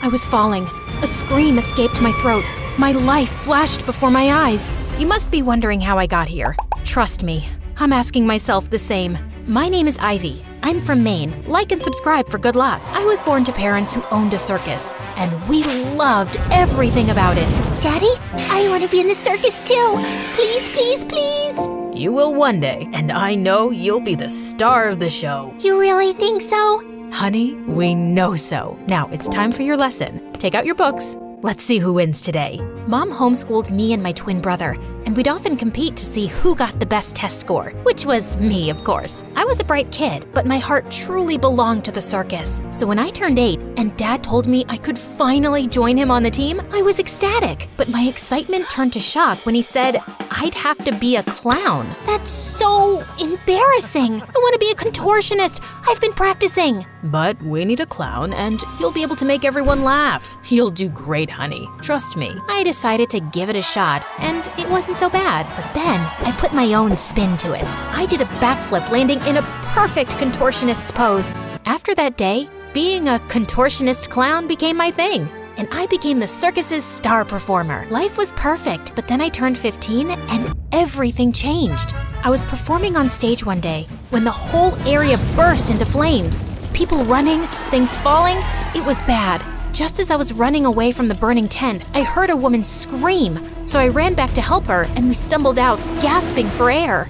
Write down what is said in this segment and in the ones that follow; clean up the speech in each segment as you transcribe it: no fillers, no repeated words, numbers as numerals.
I was falling. A scream escaped my throat. My life flashed before my eyes. You must be wondering how I got here. Trust me, I'm asking myself the same. My name is Ivy. I'm from Maine. Like and subscribe for good luck. I was born to parents who owned a circus, and we loved everything about it. Daddy, I want to be in the circus too. Please, please, please. You will one day, and I know you'll be the star of the show. You really think so? Honey, we know so. Now it's time for your lesson. Take out your books. Let's see who wins today. Mom homeschooled me and my twin brother, and we'd often compete to see who got the best test score, which was me, of course. I was a bright kid, but my heart truly belonged to the circus. So when I turned 8 and Dad told me I could finally join him on the team, I was ecstatic. But my excitement turned to shock when he said I'd have to be a clown. That's so embarrassing. I want to be a contortionist. I've been practicing. But we need a clown, and you'll be able to make everyone laugh. You'll do great, honey. Trust me. I decided to give it a shot, and it wasn't so bad. But then I put my own spin to it. I did a backflip, landing in a perfect contortionist's pose. After that day, being a contortionist clown became my thing, and I became the circus's star performer. Life was perfect, but then I turned 15 and everything changed. I was performing on stage one day when the whole area burst into flames. People running, things falling. It was bad. Just as I was running away from the burning tent, I heard a woman scream. So I ran back to help her, and we stumbled out, gasping for air.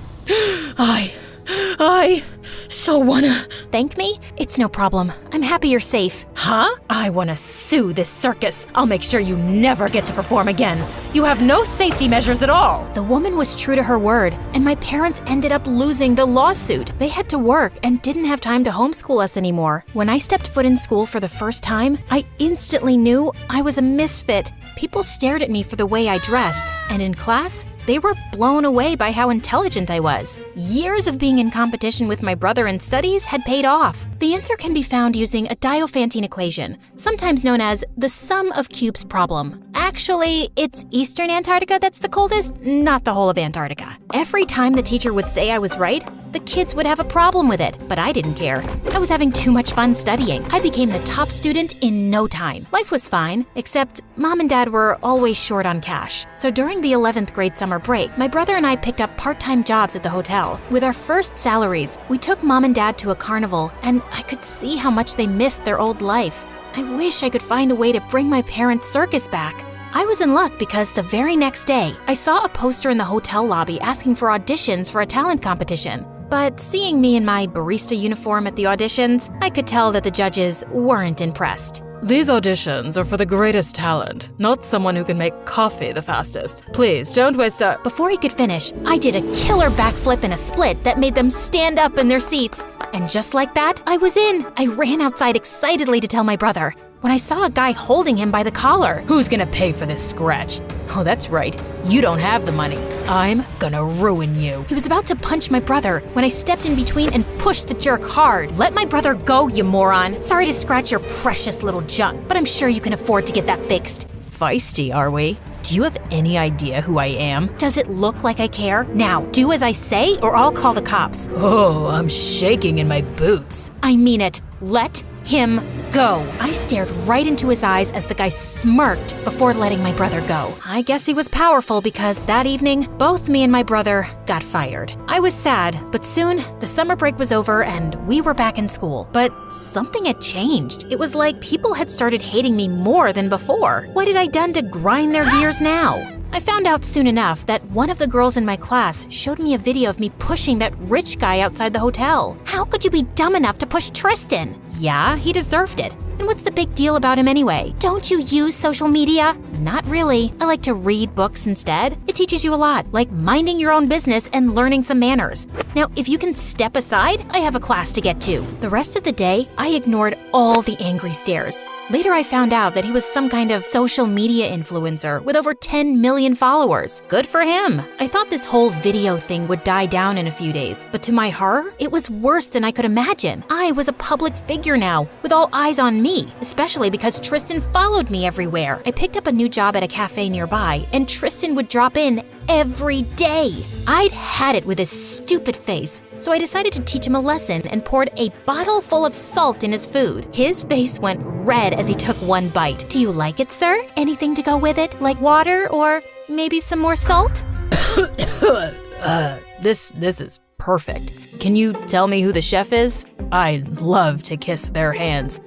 I so wanna... Thank me? It's no problem. I'm happy you're safe. Huh? I wanna sue this circus. I'll make sure you never get to perform again. You have no safety measures at all. The woman was true to her word, and my parents ended up losing the lawsuit. They had to work and didn't have time to homeschool us anymore. When I stepped foot in school for the first time, I instantly knew I was a misfit. People stared at me for the way I dressed, and in class, they were blown away by how intelligent I was. Years of being in competition with my brother in studies had paid off. The answer can be found using a Diophantine equation, sometimes known as the sum of cubes problem. Actually, it's Eastern Antarctica that's the coldest, not the whole of Antarctica. Every time the teacher would say I was right, the kids would have a problem with it, but I didn't care. I was having too much fun studying. I became the top student in no time. Life was fine, except Mom and Dad were always short on cash. So during the 11th grade summer break, my brother and I picked up part-time jobs at the hotel. With our first salaries, we took Mom and Dad to a carnival, and I could see how much they missed their old life. I wish I could find a way to bring my parents' circus back. I was in luck because the very next day, I saw a poster in the hotel lobby asking for auditions for a talent competition. But seeing me in my barista uniform at the auditions, I could tell that the judges weren't impressed. These auditions are for the greatest talent, not someone who can make coffee the fastest. Please, don't waste a... Before he could finish, I did a killer backflip and a split that made them stand up in their seats. And just like that, I was in. I ran outside excitedly to tell my brother, when I saw a guy holding him by the collar. Who's gonna pay for this scratch? Oh, that's right. You don't have the money. I'm gonna ruin you. He was about to punch my brother when I stepped in between and pushed the jerk hard. Let my brother go, you moron. Sorry to scratch your precious little junk, but I'm sure you can afford to get that fixed. Feisty, are we? Do you have any idea who I am? Does it look like I care? Now, do as I say or I'll call the cops. Oh, I'm shaking in my boots. I mean it. Let him go. I stared right into his eyes as the guy smirked before letting my brother go. I guess he was powerful because that evening, both me and my brother got fired. I was sad, but soon the summer break was over and we were back in school. But something had changed. It was like people had started hating me more than before. What had I done to grind their gears now? I found out soon enough that one of the girls in my class showed me a video of me pushing that rich guy outside the hotel. How could you be dumb enough to push Tristan? Yeah, he deserved it. And what's the big deal about him anyway? Don't you use social media? Not really. I like to read books instead. It teaches you a lot, like minding your own business and learning some manners. Now, if you can step aside, I have a class to get to. The rest of the day, I ignored all the angry stares. Later, I found out that he was some kind of social media influencer with over 10 million followers. Good for him. I thought this whole video thing would die down in a few days, but to my horror, it was worse than I could imagine. I was a public figure now, with all eyes on me, especially because Tristan followed me everywhere. I picked up a new job at a cafe nearby, and Tristan would drop in every day. I'd had it with his stupid face, so I decided to teach him a lesson and poured a bottle full of salt in his food. His face went red as he took one bite. Do you like it, sir? Anything to go with it, like water or maybe some more salt? This is perfect. Can you tell me who the chef is? I love to kiss their hands.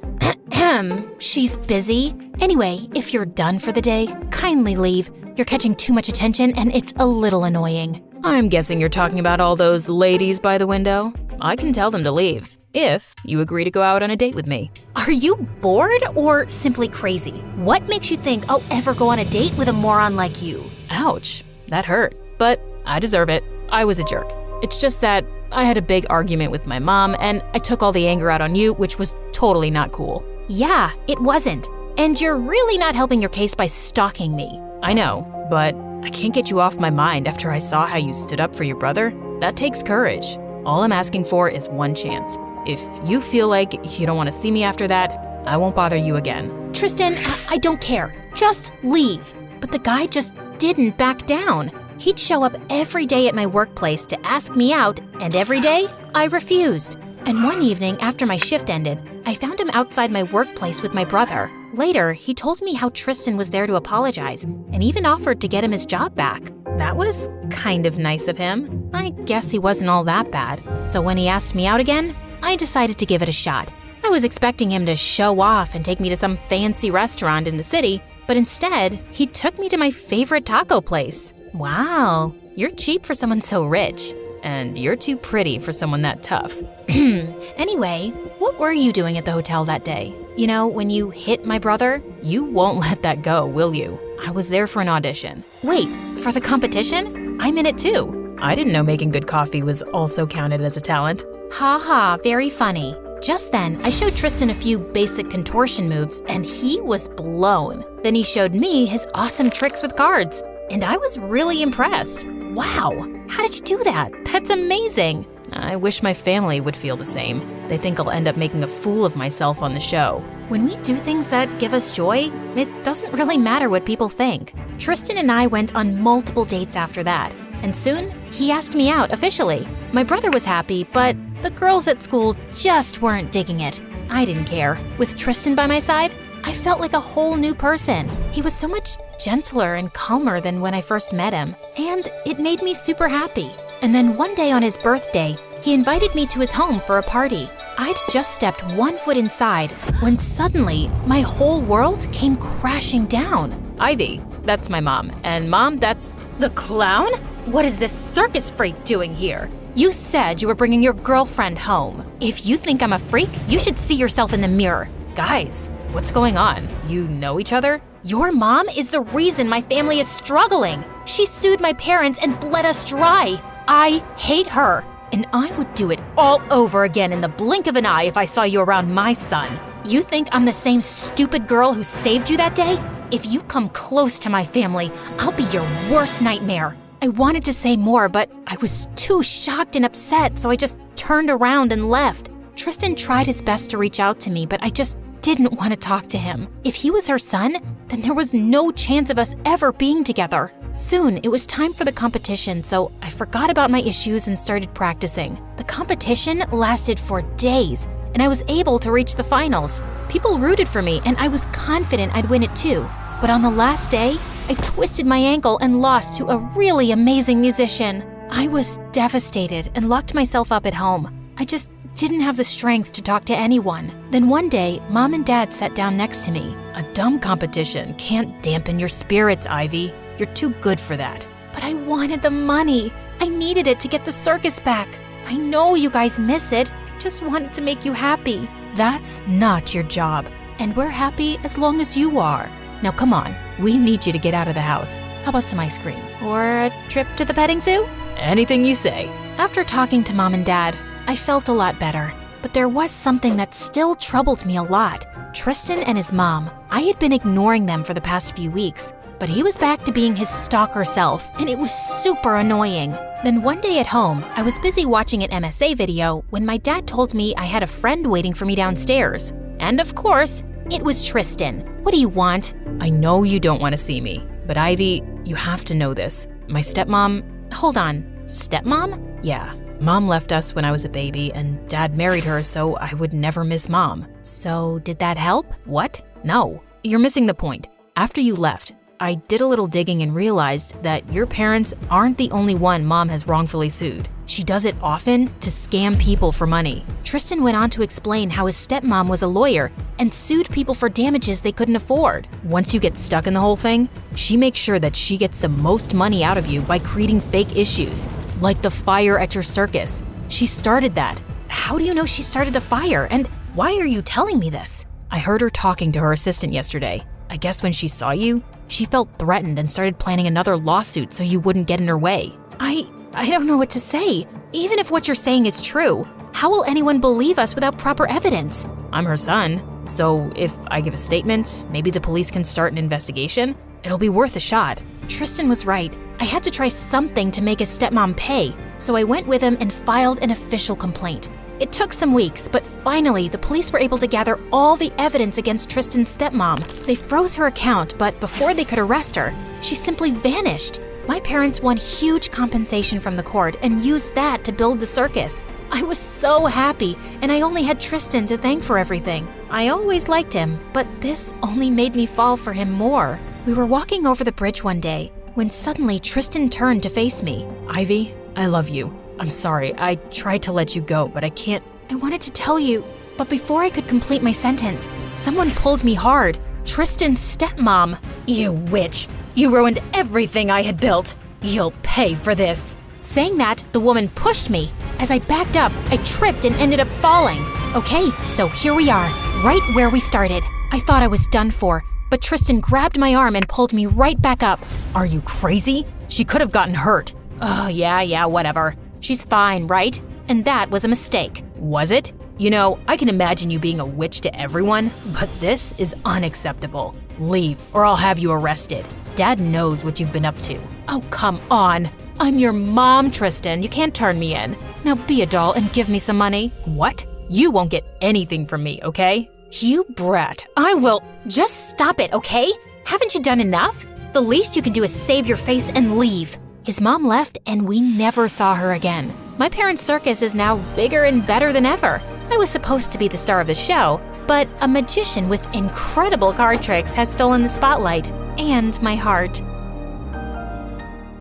She's busy. Anyway, if you're done for the day, kindly leave. You're catching too much attention and it's a little annoying. I'm guessing you're talking about all those ladies by the window. I can tell them to leave, if you agree to go out on a date with me. Are you bored or simply crazy? What makes you think I'll ever go on a date with a moron like you? Ouch, that hurt. But I deserve it. I was a jerk. It's just that I had a big argument with my mom and I took all the anger out on you, which was totally not cool. Yeah, it wasn't. And you're really not helping your case by stalking me. I know, but I can't get you off my mind after I saw how you stood up for your brother. That takes courage. All I'm asking for is one chance. If you feel like you don't want to see me after that, I won't bother you again. Tristan, I don't care. Just leave. But the guy just didn't back down. He'd show up every day at my workplace to ask me out, and every day, I refused. And one evening after my shift ended, I found him outside my workplace with my brother. Later, he told me how Tristan was there to apologize and even offered to get him his job back. That was kind of nice of him. I guess he wasn't all that bad. So when he asked me out again, I decided to give it a shot. I was expecting him to show off and take me to some fancy restaurant in the city, but instead, he took me to my favorite taco place. Wow, you're cheap for someone so rich. And you're too pretty for someone that tough. Anyway, what were you doing at the hotel that day? You know, when you hit my brother? You won't let that go, will you? I was there for an audition. Wait, for the competition? I'm in it too. I didn't know making good coffee was also counted as a talent. Ha ha, very funny. Just then, I showed Tristan a few basic contortion moves and he was blown. Then he showed me his awesome tricks with cards. And I was really impressed. Wow, how did you do that? That's amazing. I wish my family would feel the same. They think I'll end up making a fool of myself on the show. When we do things that give us joy, it doesn't really matter what people think. Tristan and I went on multiple dates after that. And soon, he asked me out officially. My brother was happy, but the girls at school just weren't digging it. I didn't care. With Tristan by my side, I felt like a whole new person. He was so much gentler and calmer than when I first met him, and it made me super happy. And then one day on his birthday, he invited me to his home for a party. I'd just stepped one foot inside when suddenly my whole world came crashing down. Ivy, that's my mom, and Mom, that's the clown? What is this circus freak doing here? You said you were bringing your girlfriend home. If you think I'm a freak, you should see yourself in the mirror. Guys, what's going on? You know each other? Your mom is the reason my family is struggling. She sued my parents and bled us dry. I hate her, and I would do it all over again in the blink of an eye if I saw you around my son. You think I'm the same stupid girl who saved you that day? If you come close to my family, I'll be your worst nightmare. I wanted to say more, but I was too shocked and upset, so I just turned around and left. Tristan tried his best to reach out to me, but I just didn't want to talk to him. If he was her son, then there was no chance of us ever being together. Soon, it was time for the competition, so I forgot about my issues and started practicing. The competition lasted for days, and I was able to reach the finals. People rooted for me, and I was confident I'd win it too. But on the last day, I twisted my ankle and lost to a really amazing musician. I was devastated and locked myself up at home. I just didn't have the strength to talk to anyone. Then one day, Mom and Dad sat down next to me. A dumb competition can't dampen your spirits, Ivy. You're too good for that. But I wanted the money. I needed it to get the circus back. I know you guys miss it. I just wanted to make you happy. That's not your job. And we're happy as long as you are. Now come on, we need you to get out of the house. How about some ice cream? Or a trip to the petting zoo? Anything you say. After talking to Mom and Dad, I felt a lot better. But there was something that still troubled me a lot. Tristan and his mom. I had been ignoring them for the past few weeks, but he was back to being his stalker self, and it was super annoying. Then one day at home, I was busy watching an MSA video when my dad told me I had a friend waiting for me downstairs. And of course, it was Tristan. What do you want? I know you don't want to see me, but Ivy, you have to know this. My stepmom... Hold on, stepmom? Yeah, Mom left us when I was a baby, and Dad married her so I would never miss Mom. So, did that help? What? No, you're missing the point. After you left, I did a little digging and realized that your parents aren't the only one Mom has wrongfully sued. She does it often to scam people for money. Tristan went on to explain how his stepmom was a lawyer and sued people for damages they couldn't afford. Once you get stuck in the whole thing, she makes sure that she gets the most money out of you by creating fake issues, like the fire at your circus. She started that. How do you know she started a fire, and why are you telling me this? I heard her talking to her assistant yesterday. I guess when she saw you, she felt threatened and started planning another lawsuit so you wouldn't get in her way. I don't know what to say. Even if what you're saying is true, how will anyone believe us without proper evidence? I'm her son, so if I give a statement, maybe the police can start an investigation. It'll be worth a shot. Tristan was right. I had to try something to make his stepmom pay, so I went with him and filed an official complaint. It took some weeks, but finally, the police were able to gather all the evidence against Tristan's stepmom. They froze her account, but before they could arrest her, she simply vanished. My parents won huge compensation from the court and used that to build the circus. I was so happy, and I only had Tristan to thank for everything. I always liked him, but this only made me fall for him more. We were walking over the bridge one day when suddenly Tristan turned to face me. Ivy, I love you. I'm sorry, I tried to let you go, but I can't. I wanted to tell you, but before I could complete my sentence, someone pulled me hard. Tristan's stepmom. You witch! You ruined everything I had built! You'll pay for this! Saying that, the woman pushed me. As I backed up, I tripped and ended up falling. Okay, so here we are, right where we started. I thought I was done for, but Tristan grabbed my arm and pulled me right back up. Are you crazy? She could have gotten hurt. Oh, yeah, whatever. She's fine, right? And that was a mistake. Was it? You know, I can imagine you being a witch to everyone, but this is unacceptable. Leave, or I'll have you arrested. Dad knows what you've been up to. Oh, come on. I'm your mom, Tristan. You can't turn me in. Now be a doll and give me some money. What? You won't get anything from me, okay? You brat. I will. Just stop it, okay? Haven't you done enough? The least you can do is save your face and leave. His mom left and we never saw her again. My parents' circus is now bigger and better than ever. I was supposed to be the star of the show, but a magician with incredible card tricks has stolen the spotlight and my heart.